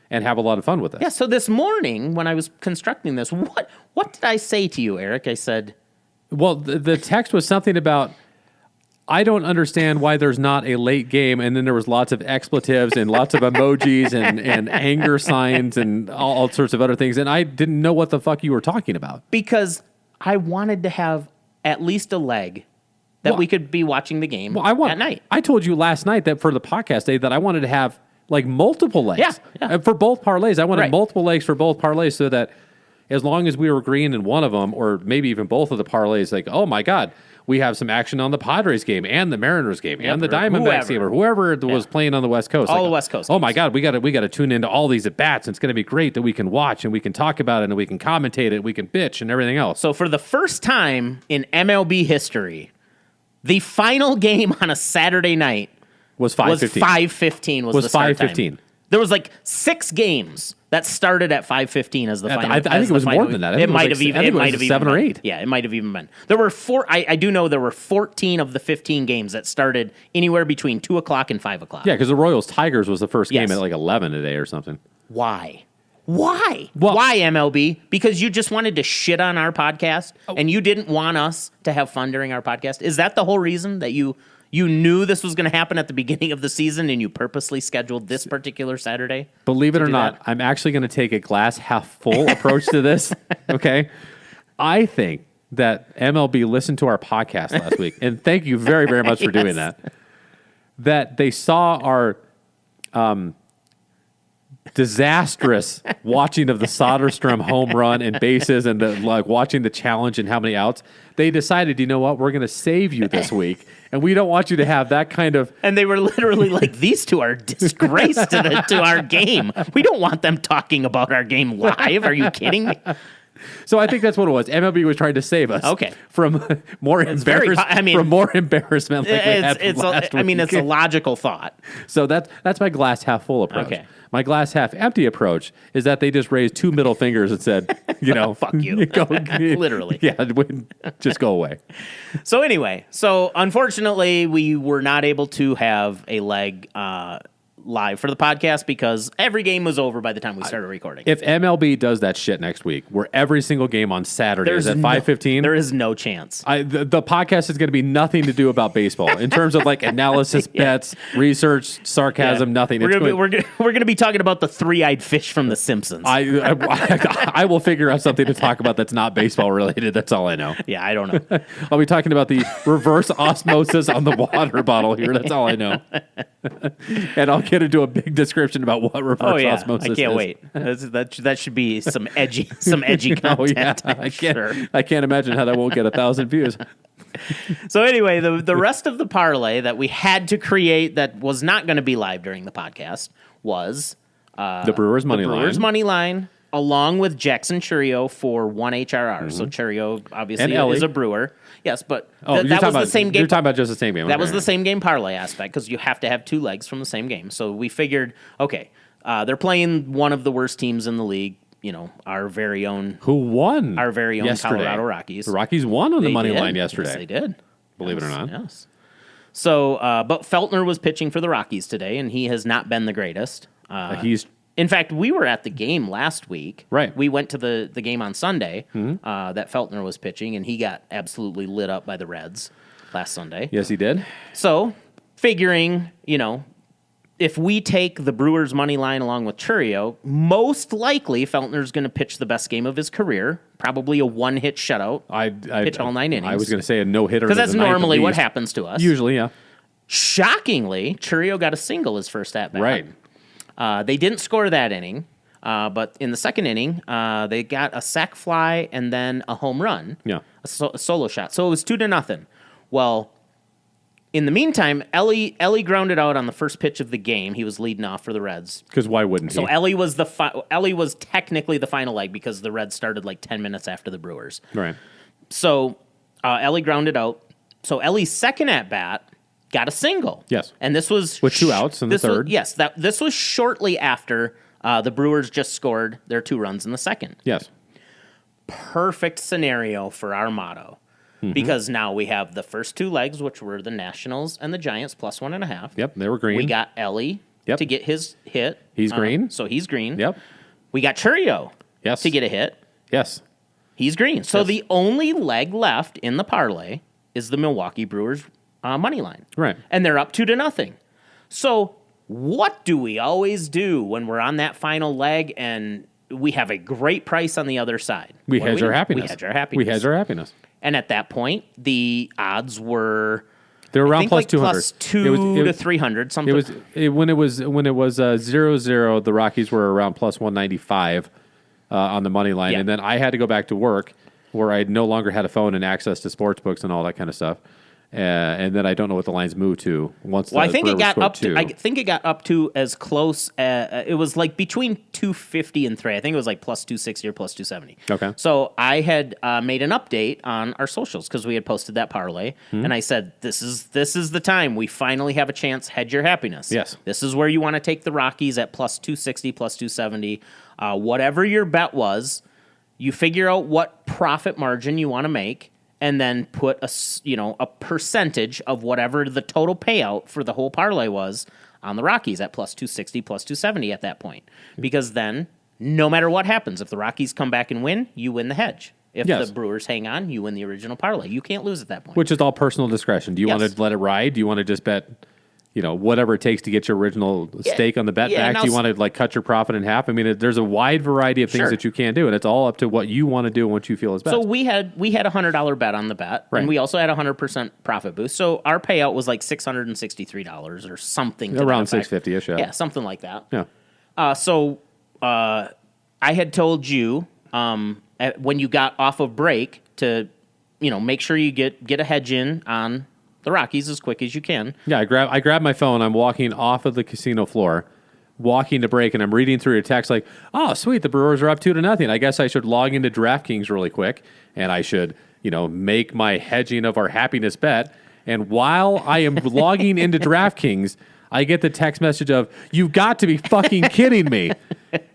and have a lot of fun with it. Yeah. So this morning when I was constructing this, what did I say to you, Eric? I said, well, the text was something about, I don't understand why there's not a late game, and then there was lots of expletives and lots of emojis and anger signs and all sorts of other things, and I didn't know what the fuck you were talking about. Because I wanted to have at least a leg that we could be watching the game at night. I told you last night that for the podcast day that I wanted to have like multiple legs. Yeah. For both parlays. I wanted multiple legs for both parlays so that as long as we were green in one of them, or maybe even both of the parlays, like, oh my God, we have some action on the Padres game and the Mariners game and the Diamondbacks game or whoever was playing on the West Coast. All the West Coast. Oh my God, we got to tune into all these at bats. It's going to be great that we can watch and we can talk about it and we can commentate it, we can bitch and everything else. So for the first time in MLB history, the final game on a Saturday night was 5:15. 5:15 was the start 5:15. time. There was like 6 games that started at 5:15 as the final. I think it was more than that. It might have even been 7 or 8. Yeah, it might have even been. There were 4. I do know there were 14 of the 15 games that started anywhere between 2 o'clock and 5 o'clock. Yeah, because the Royals Tigers was the first game at like 11 today or something. Why? Why MLB? Because you just wanted to shit on our podcast and you didn't want us to have fun during our podcast? Is that the whole reason that you knew this was going to happen at the beginning of the season and you purposely scheduled this particular Saturday? Believe it or not, I'm actually going to take a glass half full approach to this. Okay. I think that MLB listened to our podcast last week, and thank you very, very much for doing that they saw our disastrous watching of the Soderstrom home run and bases and watching the challenge and how many outs. They decided, you know what, we're going to save you this week, and we don't want you to have that kind of... And they were literally like, these two are disgrace to our game. We don't want them talking about our game live. Are you kidding me? So I think that's what it was. MLB was trying to save us from more embarrassment. From more embarrassment like we had last week. It's a logical thought. So that's my glass half full approach. Okay. My glass half empty approach is that they just raised 2 middle fingers and said, fuck you. Literally. Yeah, just go away. So anyway, unfortunately we were not able to have a leg live for the podcast because every game was over by the time we started recording. If MLB does that shit next week, where every single game on Saturday is at 5:15, there is no chance. The podcast is going to be nothing to do about baseball in terms of like analysis, bets, research, sarcasm, nothing. We're gonna be talking about the three-eyed fish from The Simpsons. I will figure out something to talk about that's not baseball related. That's all I know. Yeah, I don't know. I'll be talking about the reverse osmosis on the water bottle here. That's all I know. And I'll get into a big description about what reverse osmosis is. I can't wait. That should be some edgy content. I can't imagine how that won't get 1,000 views. So anyway, the rest of the parlay that we had to create that was not going to be live during the podcast was the Brewers money line, along with Jackson Churio for 1 HRR. So Churio obviously is a Brewer. Yes, but that was the same game. You're talking about just the same game. That was the same game parlay aspect because you have to have two legs from the same game. So we figured, okay, they're playing one of the worst teams in the league. You know, our very own. Who won? Our very own yesterday? Colorado Rockies. The Rockies won on the money line yesterday. Yes, they did. Believe it or not. Yes. So, but Feltner was pitching for the Rockies today, and he has not been the greatest. In fact, we were at the game last week. Right. We went to the game on Sunday that Feltner was pitching, and he got absolutely lit up by the Reds last Sunday. Yes, he did. So, figuring, if we take the Brewers money line along with Churio, most likely Feltner's going to pitch the best game of his career, probably a one-hit shutout, pitch all 9 innings. I was going to say a no-hitter. Because that's normally what happens to us. Usually, yeah. Shockingly, Churio got a single his first at-bat. Right. They didn't score that inning, but in the second inning, they got a sac fly and then a home run, a solo shot. So it was 2-0. Well, in the meantime, Ellie grounded out on the first pitch of the game. He was leading off for the Reds. Because why wouldn't he? So Ellie was technically the final leg because the Reds started like 10 minutes after the Brewers. Right. So Ellie grounded out. So Ellie's second at bat got a single. Yes. And this was with 2 outs in the third. This was shortly after the Brewers just scored their 2 runs in the second. Yes. Perfect scenario for our motto. Because now we have the first 2 legs, which were the Nationals and the Giants, plus 1.5. Yep, they were green. We got Ellie to get his hit. He's green. So he's green. Yep. We got Churio to get a hit. Yes. He's green. So the only leg left in the parlay is the Milwaukee Brewers money line. Right. And they're up 2-0. So what do we always do when we're on that final leg and we have a great price on the other side? We hedge our happiness. We hedge our happiness. And at that point, the odds were around plus 200, plus 200 to 300 something. When it was 0-0, the Rockies were around plus 195 on the money line, and then I had to go back to work where I no longer had a phone and access to sports books and all that kind of stuff. And then I don't know what the lines moved to once. I think it got up to. I think it got up to as close. It was like between 250 and 3. I think it was like plus 260 or plus 270. Okay. So I had made an update on our socials because we had posted that parlay, and I said, "This is the time we finally have a chance. Hedge your happiness. Yes. This is where you want to take the Rockies at plus 260, plus 270, whatever your bet was. You figure out what profit margin you want to make." And then put a percentage of whatever the total payout for the whole parlay was on the Rockies at plus 260, plus 270 at that point. Because then, no matter what happens, if the Rockies come back and win, you win the hedge. If the Brewers hang on, you win the original parlay. You can't lose at that point. Which is all personal discretion. Do you want to let it ride? Do you want to just bet, whatever it takes to get your original stake on the bet back? Do you want to cut your profit in half? I mean, there's a wide variety of things that you can do, and it's all up to what you want to do and what you feel is best. So we had a $100 bet on the bet, and we also had a 100% profit boost. So our payout was like $663 or something. Around $650-ish, yeah, something like that. Yeah. So I had told you when you got off of break to, make sure you get a hedge in on the Rockies as quick as you can. Yeah, I grab my phone. I'm walking off of the casino floor, walking to break, and I'm reading through your text like, oh, sweet, the Brewers are up 2-0. I guess I should log into DraftKings really quick, and I should, make my hedging of our happiness bet. And while I am logging into DraftKings, I get the text message of, you've got to be fucking kidding me.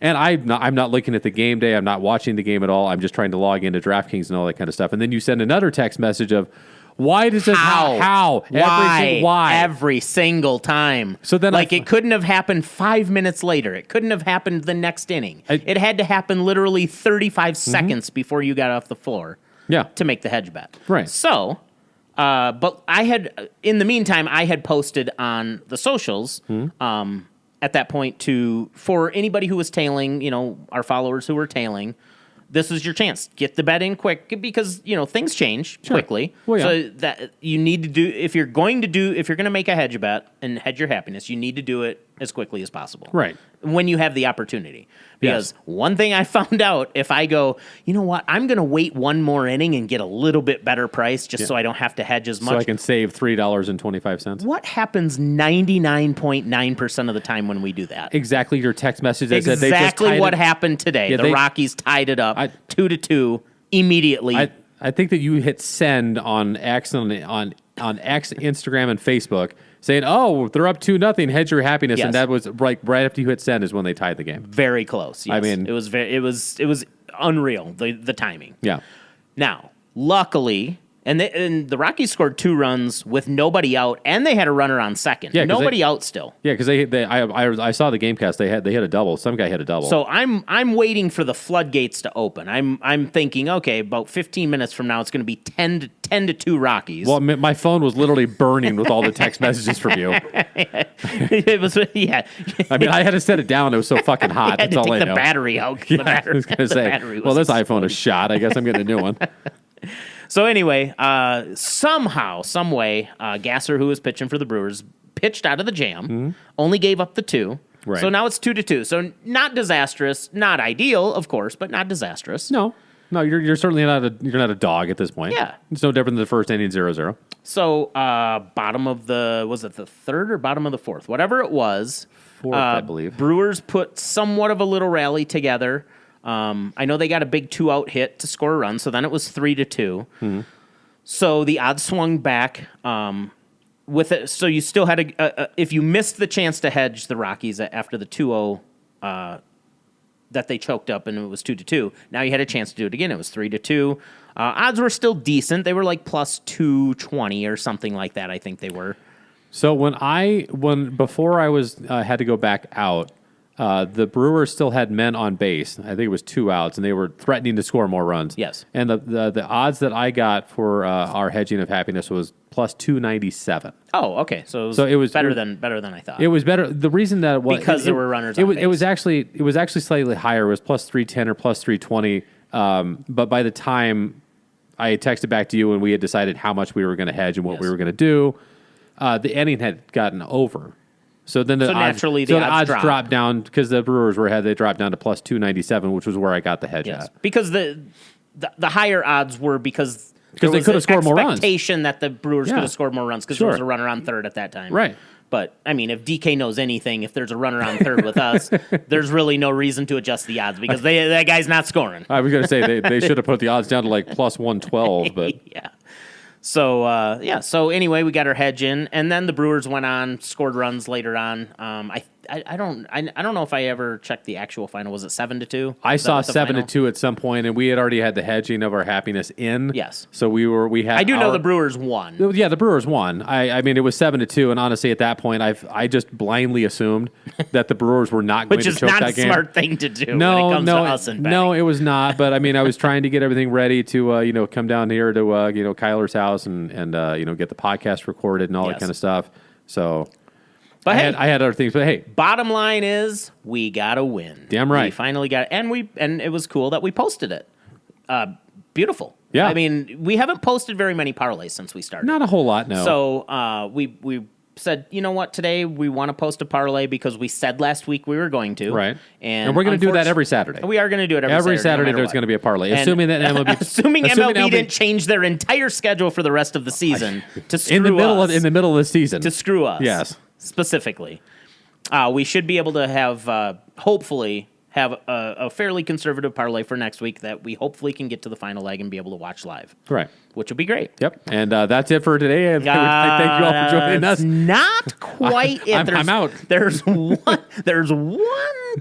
And I'm not looking at the game day. I'm not watching the game at all. I'm just trying to log into DraftKings and all that kind of stuff. And then you send another text message of, Why does it how? Why? Every single time. So then it couldn't have happened 5 minutes later. It couldn't have happened the next inning. It had to happen literally 35 seconds before you got off the floor. Yeah. To make the hedge bet. Right. So, but I had, in the meantime, I had posted on the socials, at that point for anybody who was tailing, our followers who were tailing, this is your chance. Get the bet in quick because, things change quickly. Well, yeah. So that you need to do, if you're going to make a hedge bet and hedge your happiness, you need to do it as quickly as possible. Right. When you have the opportunity. Because one thing I found out, if I go, you know what, I'm going to wait one more inning and get a little bit better price just so I don't have to hedge as much. So I can save $3.25. What happens 99.9% of the time when we do that? Exactly your text message. Exactly what happened today. The Rockies tied it up 2-2 immediately. I think that you hit send on X, on X, Instagram, and Facebook saying, "Oh, they're up 2-0. Hedge your happiness," and that was right after you hit send is when they tied the game. Very close. Yes. I mean, it was unreal the timing. Yeah. Now, luckily, and the Rockies scored 2 runs with nobody out, and they had a runner on second. Yeah, nobody out still. Yeah, because I saw the Gamecast. They hit a double. Some guy hit a double. So I'm waiting for the floodgates to open. I'm thinking, okay, about 15 minutes from now, it's going to be 10-2 Rockies. Well, my phone was literally burning with all the text messages from you. It was, yeah. I mean, I had to set it down. It was so fucking hot. That's all I know. The battery out. I was going to say, well, this iPhone is shot. I guess I'm getting a new one. So anyway, somehow, some way, Gasser, who was pitching for the Brewers, pitched out of the jam, only gave up the 2. Right. So now it's 2-2. So not disastrous, not ideal, of course, but not disastrous. No, you're certainly not a dog at this point. Yeah, it's no different than the first inning 0-0. So bottom of was it the third or bottom of the fourth? Whatever it was, fourth, I believe. Brewers put somewhat of a little rally together. I know they got a big 2-out hit to score a run, so then it was 3-2. So the odds swung back with it. So you still had if you missed the chance to hedge the Rockies after the 2-0 that they choked up and it was 2-2, now you had a chance to do it again. It was 3-2. Odds were still decent. They were like plus 220 or something like that. I think they were. So before I had to go back out. The Brewers still had men on base. I think it was 2 outs, and they were threatening to score more runs. Yes. And the odds that I got for our hedging of happiness was plus 297. Oh, okay. So it was better than I thought. It was better. The reason that it was because there were runners on base. It was actually slightly higher. It was plus 310 or plus 320. But by the time I texted back to you and we had decided how much we were going to hedge and what we were going to do, the inning had gotten over. So then the odds dropped down because the Brewers were ahead. They dropped down to plus 297, which was where I got the hedge at. Because the higher odds were because they could have scored more runs. Expectation that the Brewers could have scored more runs because there was a runner on third at that time. Right. But, I mean, if DK knows anything, if there's a runner on third with us, there's really no reason to adjust the odds because that guy's not scoring. I was going to say they should have put the odds down to like plus 112, but yeah. So, So anyway, we got our hedge in, and then the Brewers went on, scored runs later on. I don't know if I ever checked the actual final. Was it 7-2? I saw 7-2 at some point, and we had already had the hedging of our happiness in. Yes. So we had. I do know the Brewers won. Yeah, the Brewers won. I mean, it was 7-2, and honestly, at that point, I just blindly assumed that the Brewers were not going to choke that game. Which is not a smart thing to do when it comes to us and betting. No, it was not. But I mean, I was trying to get everything ready to come down here to Kyler's house and get the podcast recorded and all that kind of stuff. So. But I had other things, but hey. Bottom line is we got to win. Damn right. We finally got it. And it was cool that we posted it. Beautiful. Yeah. I mean, we haven't posted very many parlays since we started. Not a whole lot, no. So we said, you know what, today we want to post a parlay because we said last week we were going to. Right. And we're going to do that every Saturday. We are going to do it every Saturday. No there's going to be a parlay. And assuming that MLB assuming MLB didn't change their entire schedule for the rest of the season to screw us. In the middle of the season. To screw us. Yes. Specifically. We should be able to have, hopefully, have a fairly conservative parlay for next week that we hopefully can get to the final leg and be able to watch live. Right. Which would be great. Yep. And that's it for today. Thank you all for joining us. Not quite it. I'm out. There's one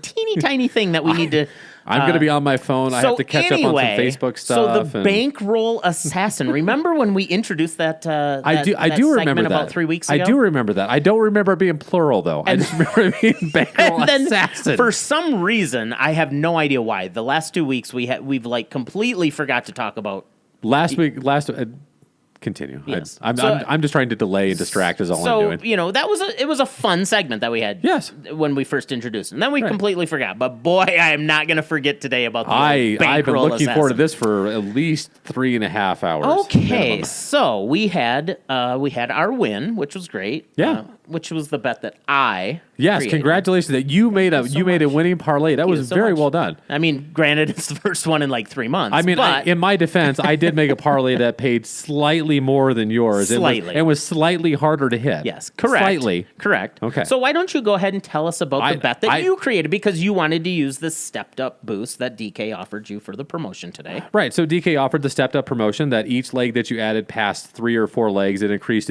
teeny tiny thing that we need to I'm going to be on my phone. I have to catch up on some Facebook stuff. So the Bankroll Assassin. Remember when we introduced that? I do remember that about 3 weeks ago. I do remember that. I don't remember it being plural though. I just remember it being Bankroll Assassin. For some reason, I have no idea why. The last 2 weeks we've like completely forgot to talk about. Continue. Yes. I'm just trying to delay and distract is all I'm doing. It was a fun segment that we had when we first introduced it. And then we completely forgot. But boy, I am not going to forget today about the I've been looking Assassin. forward to this for at least 3.5 hours. Okay, minimum. so we had our win, which was great. Yeah. Which was the bet that I created. Congratulations that you made a winning parlay. That was very well done. I mean, granted, it's the first one in like 3 months. I mean, but in my defense, I did make a parlay that paid slightly more than yours. Slightly. And was slightly harder to hit. Yes, correct. Slightly. Correct. Okay. So why don't you go ahead and tell us about the bet that you created because you wanted to use the stepped up boost that DK offered you for the promotion today. Right. So DK offered the stepped up promotion that each leg that you added past 3 or 4 legs, it increased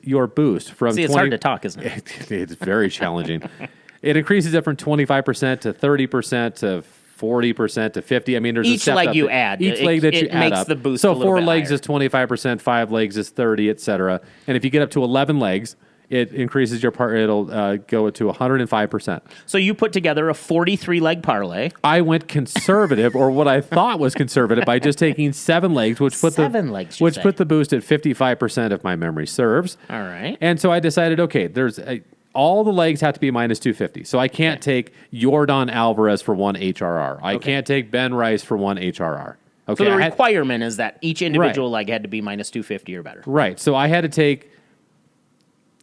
your boost from. See, it's hard to talk, isn't it? It's very challenging. It increases it from 25% to 30% to 40% to 50%. I mean, there's each a step leg up. you add. Each leg that you add makes up. the boost so a little 4 bit legs higher. is 25%, 5 legs is 30, etc. And if you get up to 11 legs, it increases your it'll go to 105%. So you put together a 43-leg parlay. I went conservative, or what I thought was conservative, by just taking 7 legs, which put put the boost at 55%, if my memory serves. All right. And so I decided, okay, all the legs have to be minus 250. So I can't take Yordan Alvarez for 1 HRR. I can't take Ben Rice for 1 HRR. Okay. So the requirement is that each individual leg had to be minus 250 or better. Right. So I had to take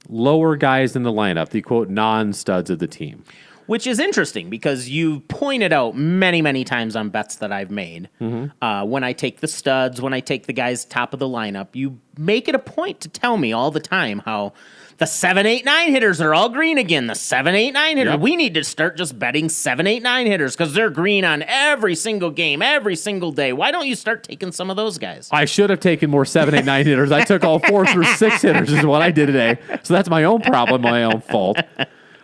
lower guys in the lineup, the quote non-studs of the team. Which is interesting because you pointed out many, many times on bets that I've made. Mm-hmm. When I take the studs, when I take the guys top of the lineup, you make it a point to tell me all the time how the 7, 8, 9 hitters are all green again. The 7, 8, 9 hitters. Yep. We need to start just betting 7, 8, 9 hitters because they're green on every single game, every single day. Why don't you start taking some of those guys? I should have taken more 7, 8, 9 hitters. I took all 4 through 6 hitters is what I did today. So that's my own problem, my own fault.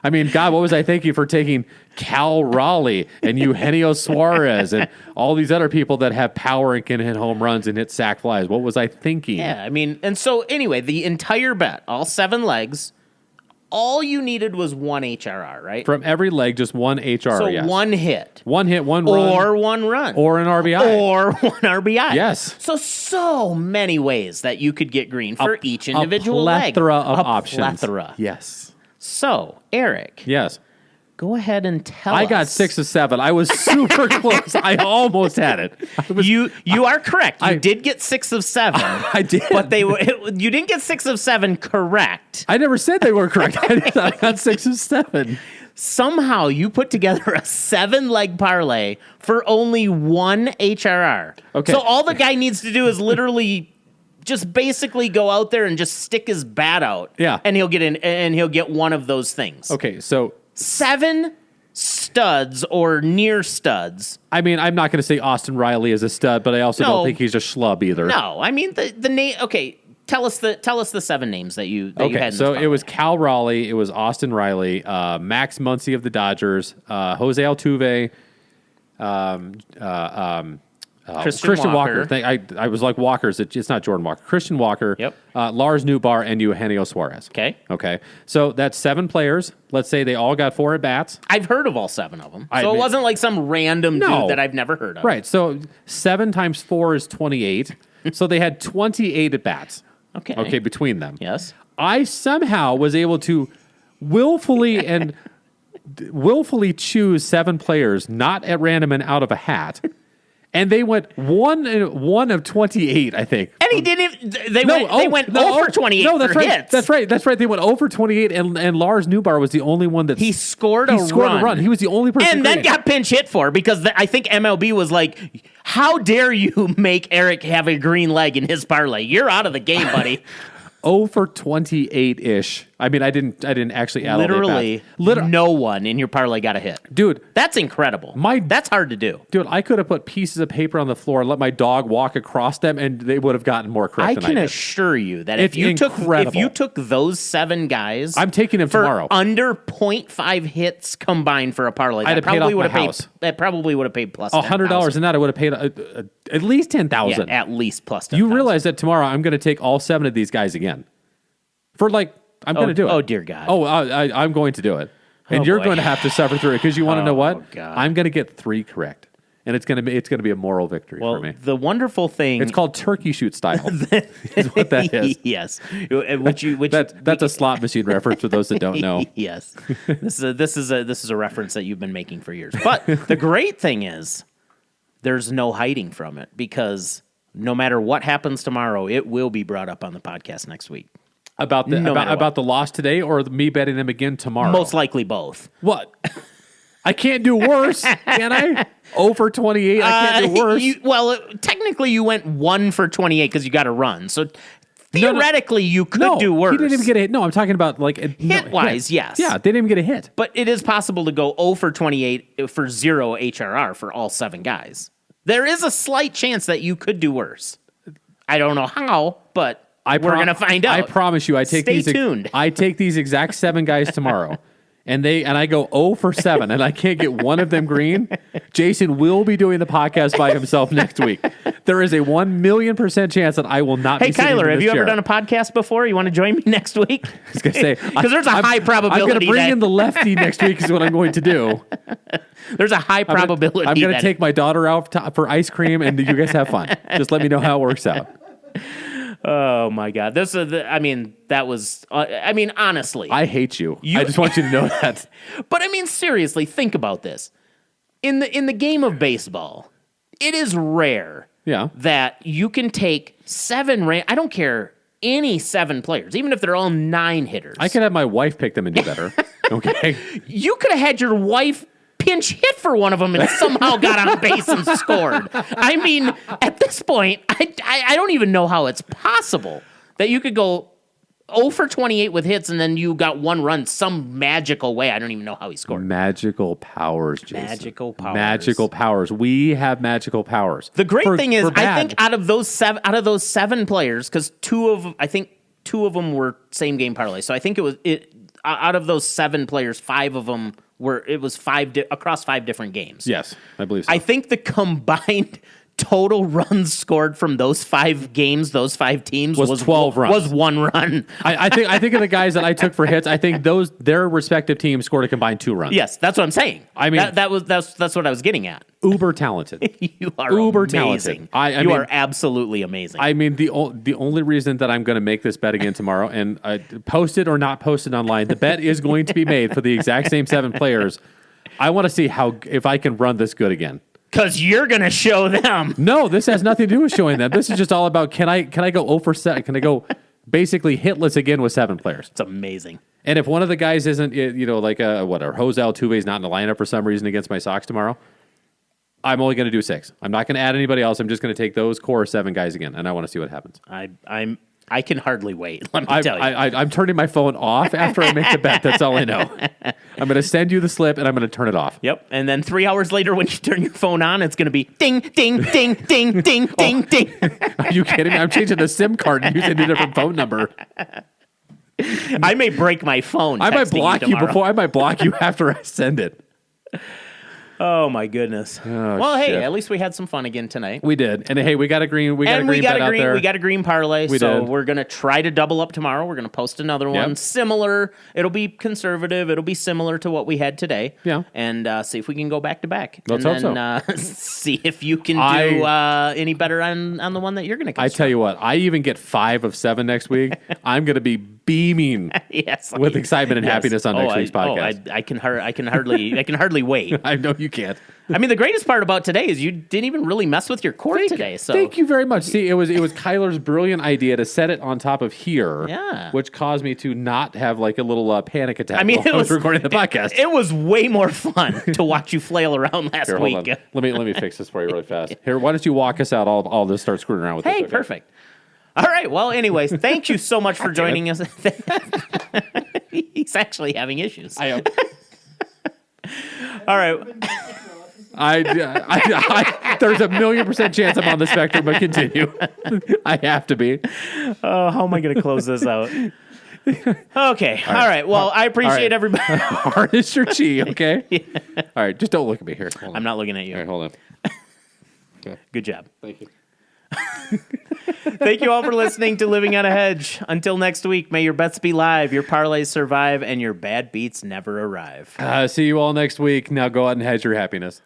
I mean, God, what was I thinking for taking Cal Raleigh and Eugenio Suarez and all these other people that have power and can hit home runs and hit sac flies? What was I thinking? Yeah, I mean, and so anyway, the entire bet, all 7 legs, all you needed was 1 HRR, right? From every leg, just 1 HRR, so yes. 1 hit. 1 hit, 1 run. Or 1 run. Or an RBI. Or 1 RBI. Yes. So many ways that you could get green for each individual leg. A plethora of options. Plethora. Yes. So, Eric. Yes. Go ahead and tell us. I got 6 of 7. I was super close. I almost had it. You are correct. You did get 6 of 7. I did. But you didn't get 6 of 7 correct. I never said they were correct. I got 6 of 7. Somehow you put together a 7-leg parlay for only 1 HRR. Okay. So all the guy needs to do is literally just basically go out there and just stick his bat out. Yeah. And he'll get one of those things. Okay, so 7 studs or near studs. I mean, I'm not going to say Austin Riley is a stud, but I also don't think he's a schlub either. No, I mean the name. Okay, tell us the 7 names that you had. In so this it was Cal Raleigh, it was Austin Riley, Max Muncy of the Dodgers, Jose Altuve, Christian Walker. I was like Walker's. It's not Jordan Walker. Christian Walker. Yep. Lars Newbar and Eugenio Suarez. Okay. So that's 7 players. Let's say they all got 4 at bats. I've heard of all 7 of them. So it wasn't like some random dude that I've never heard of. Right. So 7 times 4 is 28. So they had 28 at bats. Okay, between them. Yes. I somehow was able to willfully choose 7 players, not at random and out of a hat. And they went 1 of 28, I think. And he didn't. They went over 28 for hits. That's right. They went over 28, and Lars Newbar was the only one that he scored a run. He was the only person, and then got pinch hit for because I think MLB was like, "How dare you make Eric have a green leg in his parlay? You're out of the game, buddy." 0 for 28-ish. I mean, I didn't actually add Literally, no one in your parlay got a hit. Dude, that's incredible. That's hard to do. Dude, I could have put pieces of paper on the floor and let my dog walk across them, and they would have gotten more correct than I did. I can assure you that if you took those 7 guys, I'm taking them tomorrow. Under 0.5 hits combined for a parlay, that probably would have paid plus $100 in that. I would have paid at least $10,000. Yeah, at least plus $10,000. You realize that tomorrow I'm going to take all 7 of these guys again. I'm going to do it. Oh, dear God. Oh, I'm going to do it. And you're going to have to suffer through it because you want to know what? God. I'm going to get 3 correct. And it's going to be a moral victory for me. The wonderful thing... It's called turkey shoot style. Is what that is. Yes. That's a slot machine reference for those that don't know. Yes. This is a reference that you've been making for years. But the great thing is there's no hiding from it because no matter what happens tomorrow, it will be brought up on the podcast next week. About the loss today or me betting them again tomorrow? Most likely both. What? I can't do worse, can I? 0 for 28, I can't do worse. Technically you went 1 for 28 because you got a run. So theoretically you could do worse. He didn't even get a hit. No, I'm talking about hit-wise, yes. Yeah, they didn't even get a hit. But it is possible to go 0 for 28 for 0 HRR for all 7 guys. There is a slight chance that you could do worse. I don't know how, but... we're going to find out. I promise you, Stay tuned. I take these exact 7 guys tomorrow, and I go 0 for 7, and I can't get one of them green. Jason will be doing the podcast by himself next week. There is a 1,000,000% chance that I will not be sitting in this chair. Hey, Kyler, have you ever done a podcast before? You want to join me next week? I was going to say. Because there's a high probability I'm going to bring in the lefty next week is what I'm going to do. There's a high probability I'm going to take my daughter out for ice cream, and you guys have fun. Just let me know how it works out. Oh my God! That was. Honestly, I hate you. I just want you to know that. But seriously, think about this. In the game of baseball, it is rare that you can take 7 I don't care any 7 players, even if they're all 9 hitters. I could have my wife pick them and do better. Okay. You could have had your wife pinch hit for one of them and somehow got on base and scored. At this point, I don't even know how it's possible that you could go 0 for 28 with hits and then you got 1 run some magical way. I don't even know how he scored. Magical powers, Jason. Magical powers. Magical powers. We have magical powers. The great thing is, I think out of those 7 players, because 2 of them were same game parlay. So I think out of those 7 players, 5 of them was 5 across 5 different games. Yes, I believe so. I think the combined total runs scored from those 5 games, those 5 teams was 12 runs. Was 1 run. I think of the guys that I took for hits. I think their respective teams scored a combined 2 runs. Yes, that's what I'm saying. That's what I was getting at. Uber talented. You are uber amazing. talented. You are absolutely amazing. The only reason that I'm going to make this bet again tomorrow, and post it or not post it online, the bet is going to be made for the exact same 7 players. I want to see if I can run this good again. Because you're going to show them. No, this has nothing to do with showing them. This is just all about can I go 0 for 7? Can I go basically hitless again with 7 players? It's amazing. And if one of the guys isn't, like Jose Altuve is not in the lineup for some reason against my Sox tomorrow, I'm only going to do 6. I'm not going to add anybody else. I'm just going to take those core 7 guys again, and I want to see what happens. I can hardly wait. Let me tell you. I'm turning my phone off after I make the bet. That's all I know. I'm going to send you the slip, and I'm going to turn it off. Yep. And then 3 hours later, when you turn your phone on, it's going to be ding, ding, ding, ding, ding, ding, ding. Are you kidding me? I'm changing the SIM card and using a different phone number. I may break my phone. I might block you before. I might block you after I send it. Oh my goodness! Hey, at least we had some fun again tonight. We did, and hey, we got a green. We got a green parlay. We're gonna try to double up tomorrow. We're gonna post another one similar. It'll be conservative. It'll be similar to what we had today. Yeah, and see if we can go back to back. Let's hope so. See if you can do any better on the one that you're gonna. I tell you what, I even get 5 of 7 next week. I'm gonna be beaming with excitement and happiness on next week's podcast. I can hardly wait. I know you can't. The greatest part about today is you didn't even really mess with your court today. So thank you very much. See, it was Kyler's brilliant idea to set it on top of here, which caused me to not have like a little panic attack while I was recording the podcast. It was way more fun to watch you flail around last week. Hold on. Let me fix this for you really fast. Here, why don't you walk us out? I'll just start screwing around with this. Hey, perfect. All right. Well, anyways, thank you so much for joining us. He's actually having issues. I am. All right. There's a 1,000,000% chance I'm on the spectrum, but continue. I have to be. Oh, how am I going to close this out? Okay. All right. Well, I appreciate everybody. Harness your chi, okay? All right. Just don't look at me here. Hold on. I'm not looking at you. All right, hold on. Okay. Good job. Thank you. Thank you all for listening to Living on a Hedge. Until next week, may your bets be live, your parlays survive, and your bad beats never arrive. See you all next week. Now go out and hedge your happiness.